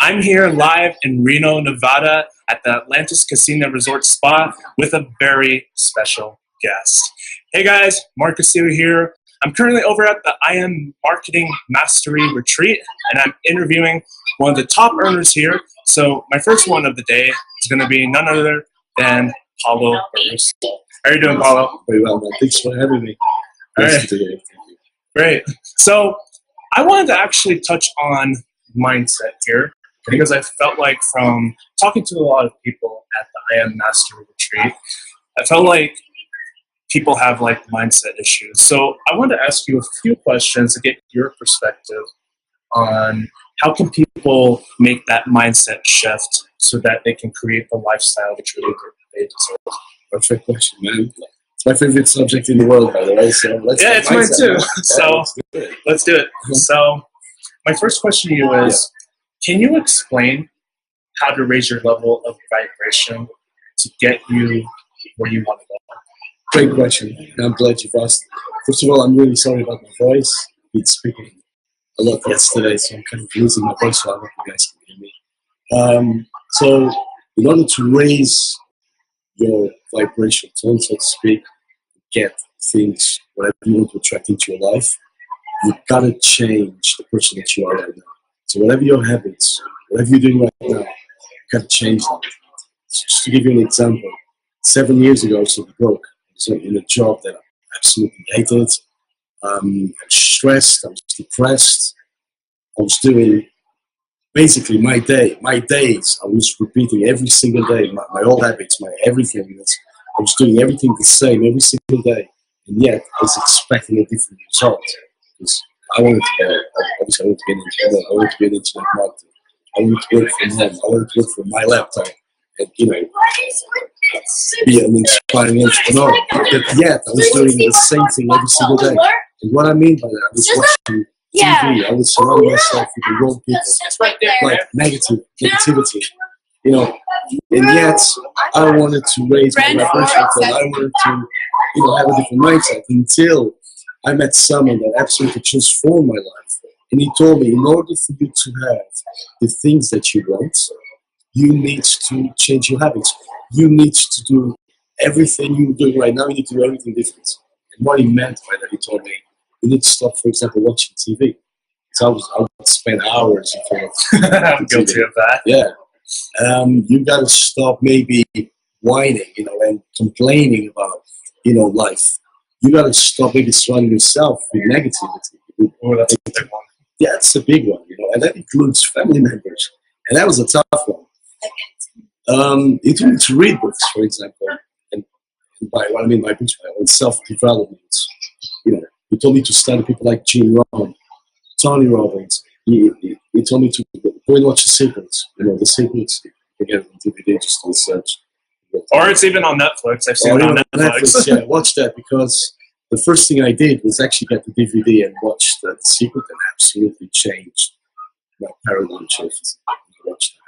I'm here live in Reno, Nevada at the Atlantis Casino Resort Spa with a very special guest. Hey guys, Mark Castillo here. I'm currently over at the I Am Marketing Mastery Retreat, and I'm interviewing one of the top earners here. So my first one of the day is going to be none other than Paulo Barroso. How are you doing, Paulo? Very well, man. Thanks for having me. Nice to hear. Great. So I wanted to actually touch on mindset here, because I felt like from talking to a lot of people at the I Am Mastery Retreat, I felt like people have like mindset issues. So I wanted to ask you a few questions to get your perspective on how can people make that mindset shift so that they can create the lifestyle that they deserve. Perfect question, man. It's my favorite subject in the world, by the way. So it's mine too. So let's do it. So my first question to you is, can you explain how to raise your level of vibration to get you where you want to go? Great question. I'm glad you've asked. First of all, I'm really sorry about my voice. I've been speaking a lot yesterday, so I'm kind of losing my voice, so I hope you guys can hear me. So in order to raise your vibration tone, so to speak, get things, whatever you want to attract into your life, you've got to change the person that you are right now. So whatever your habits, whatever you're doing right now, you've got to change that. So just to give you an example, 7 years ago I was broke. I was in a job that I absolutely hated. I was stressed, I was depressed. I was doing basically my days, I was repeating every single day, my old habits, my everything. I was doing everything the same every single day, and yet I was expecting a different result. Because I wanted to go, obviously I wanted to be an internet marketer. I wanted to work from home. I wanted to work from my laptop and, be an inspiring entrepreneur. But yet I was doing the same thing every single day. And what I mean by that, I was watching TV. I was surrounding myself with the wrong people, like negativity. And yet I wanted to raise my vibration, and I wanted to, have a different mindset until I met someone that absolutely transformed my life. And he told me, in order for you to have the things that you want, you need to change your habits. You need to do everything you're doing right now, you need to do everything different. And what he meant by that, he told me, you need to stop, for example, watching TV. So I would spend hours in front of I'm guilty of that. Yeah. You got to stop maybe whining, and complaining about, life. You got to stop maybe surrounding yourself with negativity. Oh, that's a big one. Yeah, it's a big one, and that includes family members. And that was a tough one. He told me to read books, for example. And by what I mean by books, my own self-development. He told me to study people like Jim Rohn, Tony Robbins. He told me to go and watch The Secrets. The Secrets, again, on DVD, just to search. Or it's even on Netflix. I've seen it on Netflix. Yeah, watch that, because the first thing I did was actually get the DVD and watch The Secret, and absolutely changed my paradigm shift. I watched that.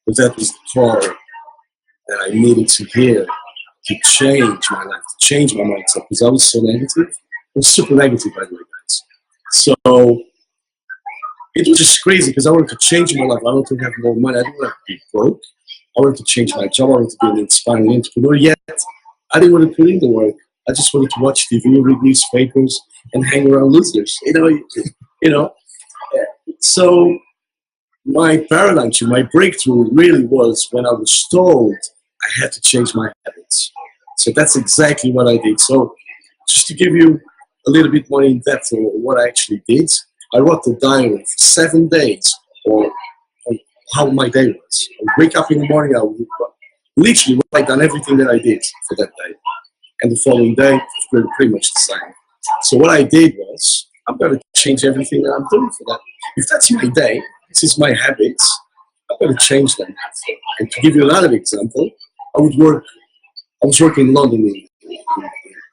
But that was the call that I needed to hear to change my life, to change my mindset, because I was so negative. I was super negative, by the way, guys. So it was just crazy, because I wanted to change my life. I wanted to have more money. I didn't want to be broke. I wanted to change my job. I wanted to be an inspiring entrepreneur. Yet I didn't want to put in the work. I just wanted to watch TV, read newspapers, and hang around losers. So my paradigm shift, my breakthrough really was when I was told I had to change my habits. So that's exactly what I did. So just to give you a little bit more in depth on what I actually did, I wrote the diary for 7 days on how my day was. I would wake up in the morning, I would literally write down everything that I did for that day. And the following day, pretty much the same. So what I did was, I'm going to change everything that I'm doing for that. If that's my day, this is my habits, I'm going to change them. And to give you another example, I was working in London,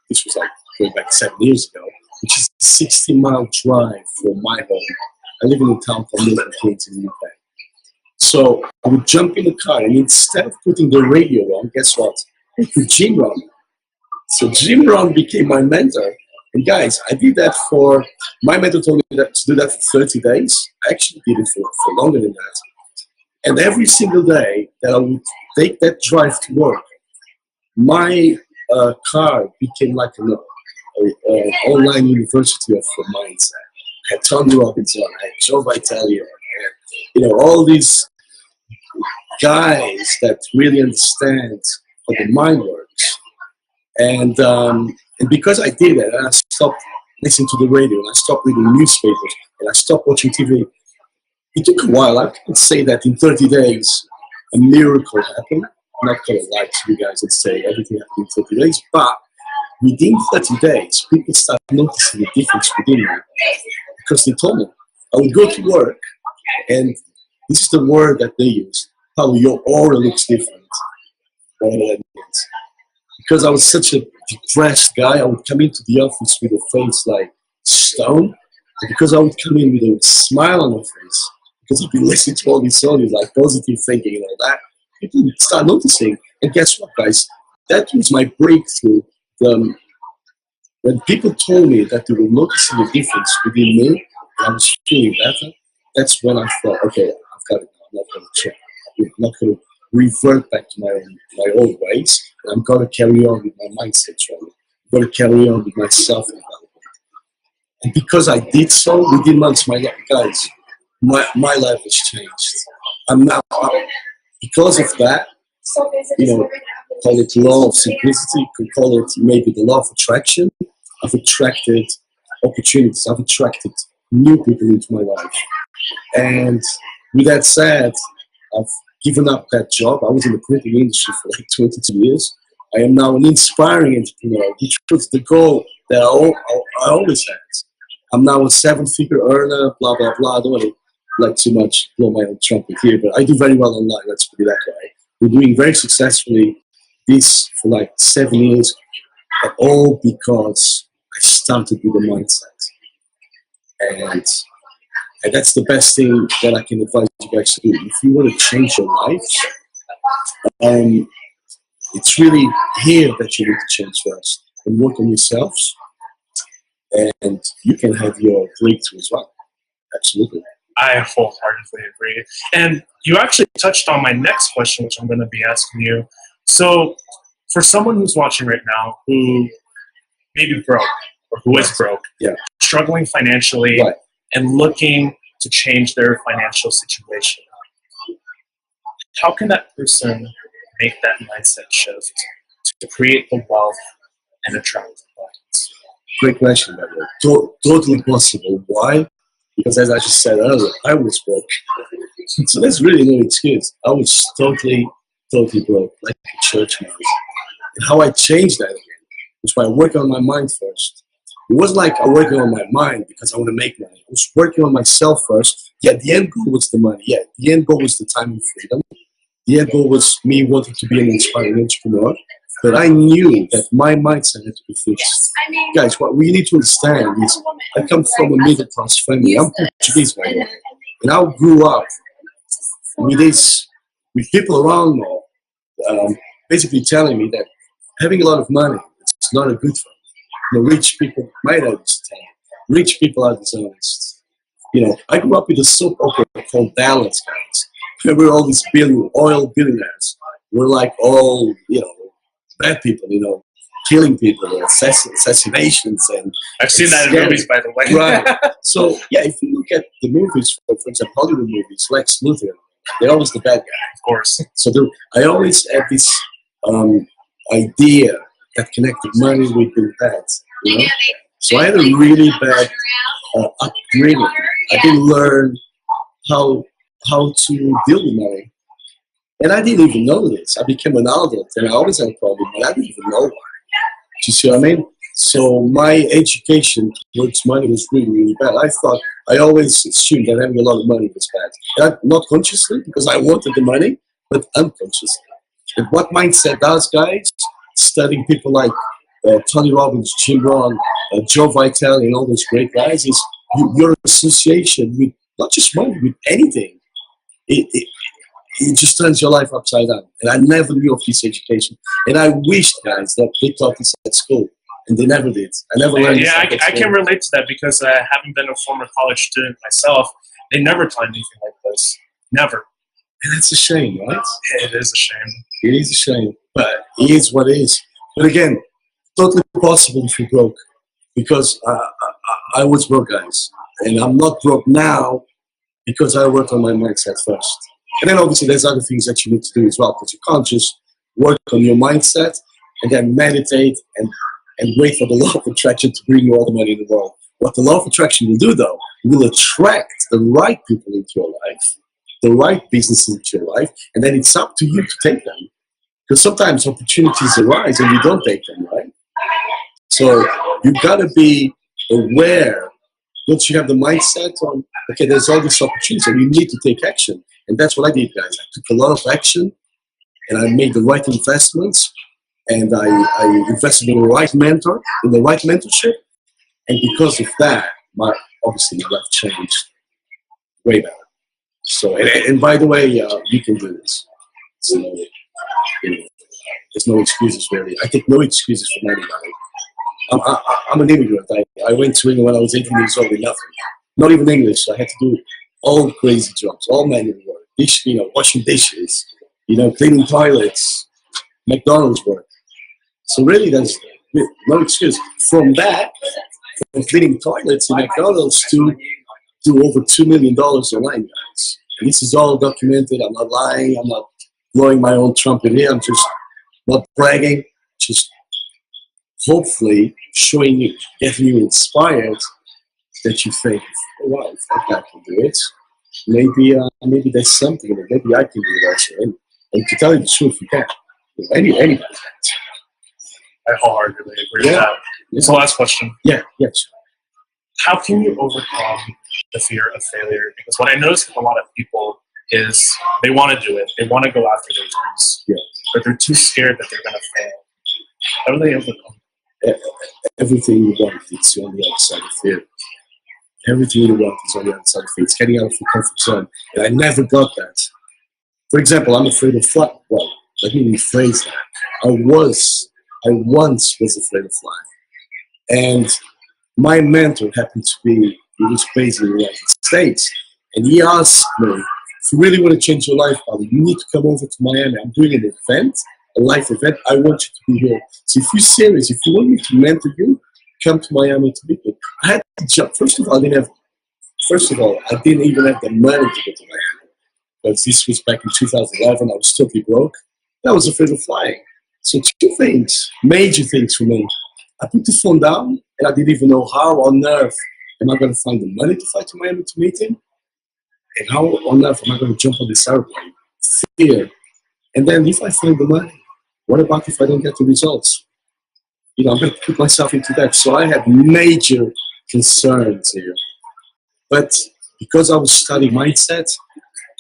this was like going back 7 years ago, which is a 60-mile drive from my home. I live in a town called Milton Keynes in the UK. So I would jump in the car, and instead of putting the radio on, guess what? I put Jim Rohn. So Jim Rohn became my mentor. And guys, I did that my mentor told me to do that for 30 days. I actually did it for longer than that. And every single day that I would take that drive to work, my car became like an online university of mindset. I had Tony Robbins on, I had Joe Vitale on, all these guys that really understand how the mind works. And because I did that, and I stopped listening to the radio, and I stopped reading newspapers, and I stopped watching TV, it took a while. I can't say that in 30 days a miracle happened. I'm not going to lie to you guys and say everything happened in 30 days, but within 30 days, people start noticing the difference within me because they told me. I would go to work, and this is the word that they use, how your aura looks different. Whatever that means. Because I was such a depressed guy, I would come into the office with a face like stone. And because I would come in with a smile on my face, because I've been listening to all these songs like positive thinking and all that, people would start noticing. And guess what, guys? That was my breakthrough. When people told me that they were noticing the difference within me, and I was feeling better, that's when I thought, okay, I've got it now. I'm not going to change. I'm not going to revert back to my old ways. And I'm going to carry on with my mindset training. I'm going to carry on with my self-development. And because I did so, within months, my life has changed. I'm now, because of that, call it law of simplicity, could call it maybe the law of attraction. I've attracted opportunities. I've attracted new people into my life. And with that said, I've given up that job. I was in the printing industry for like 22 years. I am now an inspiring entrepreneur, which was the goal that I always had. I'm now a 7-figure earner, blah, blah, blah. I don't want to like too much blow my own trumpet here, but I do very well online, let's put it that way. We're doing very successfully this for like 7 years, but all because I started with a mindset. And that's the best thing that I can advise you guys to do. If you want to change your life, it's really here that you need to change first and work on yourselves, and you can have your breakthrough as well. Absolutely. I wholeheartedly agree. And you actually touched on my next question, which I'm going to be asking you. So for someone who's watching right now who may be broke or who is broke, struggling financially, and looking to change their financial situation, how can that person make that mindset shift to create the wealth and attract the clients? Great question, by the way. Totally possible. Why? Because as I just said earlier, I was broke. So there's really no excuse. I was totally broke, like a church mouse. And how I changed that again was by working on my mind first. It wasn't like I working on my mind because I want to make money. I was working on myself first. Yeah, the end goal was the money. Yeah, the end goal was the time and freedom. The end goal was me wanting to be an inspiring entrepreneur. But I knew that my mindset had to be fixed. Guys, what we need to understand is I come from a middle class family. I'm Portuguese, by the way. And I grew up with people around me basically telling me that having a lot of money is not a good thing. Rich people might understand. Rich people are dishonest. I grew up with a soap opera called Dallas, guys. Remember all these oil billionaires were like all, bad people, killing people, assassinations, and I've seen that in movies, by the way. Right. So if you look at the movies, for example, Hollywood movies, Lex Luthor, they're always the bad guy, of course. So I always had this idea that connected money with being bad. So I had a really bad upbringing. I didn't learn how to deal with money. And I didn't even know this. I became an adult and I always had a problem, but I didn't even know why. Do you see what I mean? So my education towards money was really, really bad. I always assumed that having a lot of money was bad. Not consciously, because I wanted the money, but unconsciously. And what mindset does, guys, studying people like Tony Robbins, Jim Rohn, Joe Vitale, and all those great guys, is your association with not just money, with anything. It just turns your life upside down. And I never knew of this education. And I wished, guys, that they taught this at school. And they never did. I never learned this. I can relate to that because having been a former college student myself, they never taught anything like this. Never. And that's a shame, right? It is a shame. It is a shame, but it is what it is. But again, totally possible if you're broke, because I was broke, guys, and I'm not broke now because I worked on my mindset first. And then obviously there's other things that you need to do as well, because you can't just work on your mindset and then meditate and wait for the law of attraction to bring you all the money in the world. What the law of attraction will do, though, it will attract the right people into your life, the right business into your life, and then it's up to you to take them. Because sometimes opportunities arise and you don't take them, right? So you gotta be aware. Once you have the mindset on, okay, there's all this opportunity, and you need to take action. And that's what I did, guys. I took a lot of action, and I made the right investments, and I invested in the right mentor, in the right mentorship, and because of that, obviously my life changed way better. So, and by the way, you can do this. So, there's no excuses really. I take no excuses from anybody. I'm an immigrant. I went to England when I was 18 years old with nothing. Not even English. So I had to do all crazy jobs, all manual work. Washing dishes, cleaning toilets, McDonald's work. So really, there's no excuse. From that, from cleaning toilets in McDonald's to do over $2 million online, guys. And this is all documented. I'm not lying. I'm not blowing my own trumpet here. I'm just not bragging. Just hopefully showing you, getting you inspired, that you think, oh, wow, if that guy can do it, maybe there's something in it. Maybe I can do it also. And to tell you the truth, you can. Anybody can. I wholeheartedly agree with that. So last question. Yeah. How can you overcome the fear of failure? Because what I notice with a lot of people is they want to do it. They want to go after their dreams. Yeah. But they're too scared that they're going to fail. How do they overcome? Everything you want is on the other side of fear. Everything you want is on the other side of fear. It's getting out of your comfort zone. And I never got that. For example, I'm afraid of flying. Well, let me rephrase that. I once was afraid of flying. And my mentor happened to be, he was based in the United States. And he asked me, if you really want to change your life, Paulo, you need to come over to Miami. I'm doing an event, a live event. I want you to be here. So if you're serious, if you want me to mentor you, come to Miami to meet me. I had to jump. First of all, I didn't even have the money to go to Miami. Because this was back in 2011. I was totally broke. I was afraid of flying. So two things, major things for me. I put the phone down, and I didn't even know how on earth am I going to find the money to fly to Miami to meet him, and how on earth am I going to jump on this airplane? Fear. And then if I find the money, what about if I don't get the results? I'm going to put myself into that. So I had major concerns here. But because I was studying mindset,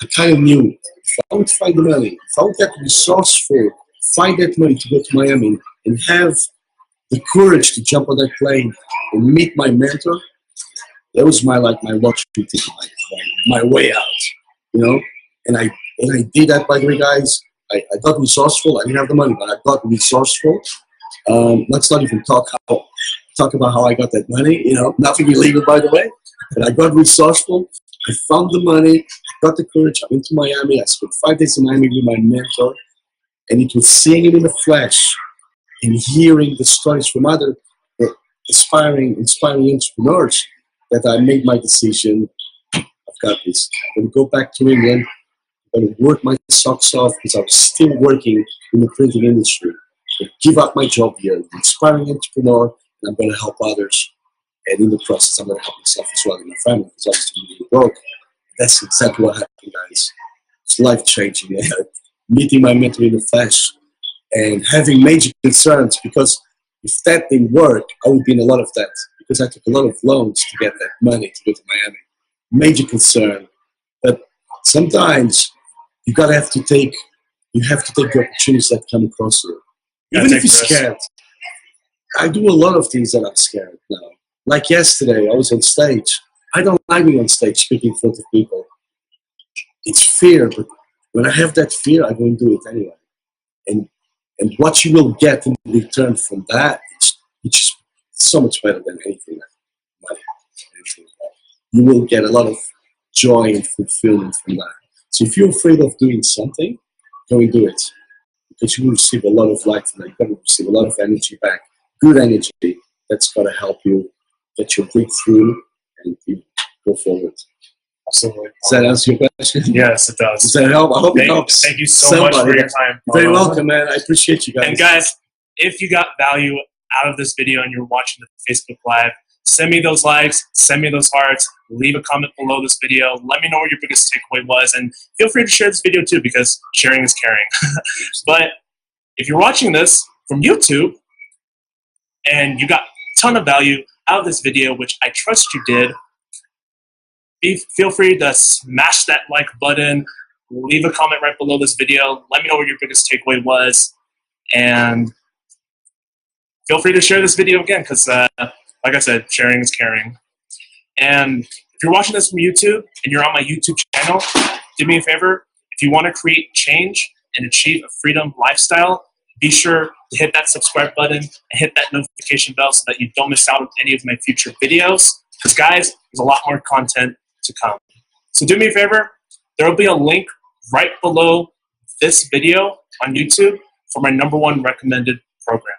I kind of knew if I would find the money, if I would get resourceful, find that money to go to Miami and have the courage to jump on that plane and meet my mentor, that was my lottery ticket, my way out, And I did that, by the way, guys. I got resourceful. I didn't have the money, but I got resourceful. Let's not even talk about how I got that money. Nothing illegal, by the way. But I got resourceful. I found the money. I got the courage. I went to Miami. I spent 5 days in Miami with my mentor, and it was seeing him in the flesh and hearing the stories from other inspiring entrepreneurs that I made my decision. I've got this. I'm going to go back to England. I'm going to work my socks off because I was still working in the printing industry. I give up my job here, an inspiring entrepreneur, and I'm going to help others. And in the process, I'm going to help myself as well and my family because obviously we broke. That's exactly what happened, guys. It's life-changing. Meeting my mentor in the flesh and having major concerns, because if that didn't work, I would be in a lot of debt because I took a lot of loans to get that money to go to Miami. Major concern. But sometimes you have to take the opportunities that come across you. Even if you're scared. I do a lot of things that I'm scared now. Like yesterday, I was on stage. I don't like being on stage speaking in front of people. It's fear, but when I have that fear, I go and do it anyway. And what you will get in return from that, it's just so much better than anything. You will get a lot of joy and fulfillment from that. So if you're afraid of doing something, go and do it. Because you will receive a lot of light and you're going to receive a lot of energy back. Good energy that's going to help you get your breakthrough and you go forward. Absolutely. Does that answer your question? Yes, it does. Does that help? I hope it helps. Thank you so much for your time. You're very welcome, man. I appreciate you guys. And guys, if you got value out of this video and you're watching the Facebook Live, send me those likes, send me those hearts, leave a comment below this video. Let me know what your biggest takeaway was, and feel free to share this video too, because sharing is caring. But if you're watching this from YouTube and you got a ton of value out of this video, which I trust you did, feel free to smash that like button, leave a comment right below this video. Let me know what your biggest takeaway was, and feel free to share this video again, because like I said, sharing is caring. And if you're watching this from YouTube and you're on my YouTube channel, do me a favor. If you want to create change and achieve a freedom lifestyle, be sure to hit that subscribe button and hit that notification bell so that you don't miss out on any of my future videos. Because guys, there's a lot more content to come. So do me a favor. There will be a link right below this video on YouTube for my #1 recommended program.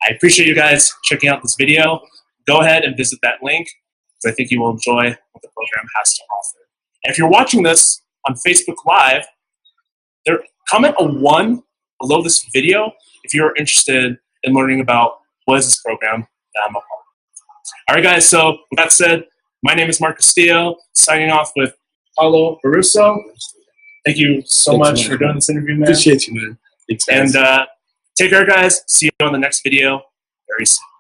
I appreciate you guys checking out this video. Go ahead and visit that link, because I think you will enjoy what the program has to offer. And if you're watching this on Facebook Live, comment a 1 below this video if you're interested in learning about what is this program that I'm a part of. All right, guys, so with that said, my name is Mark Castillo, signing off with Paulo Barroso. Thank you so much for doing this interview, man. Appreciate you, man. And take care, guys. See you on the next video very soon.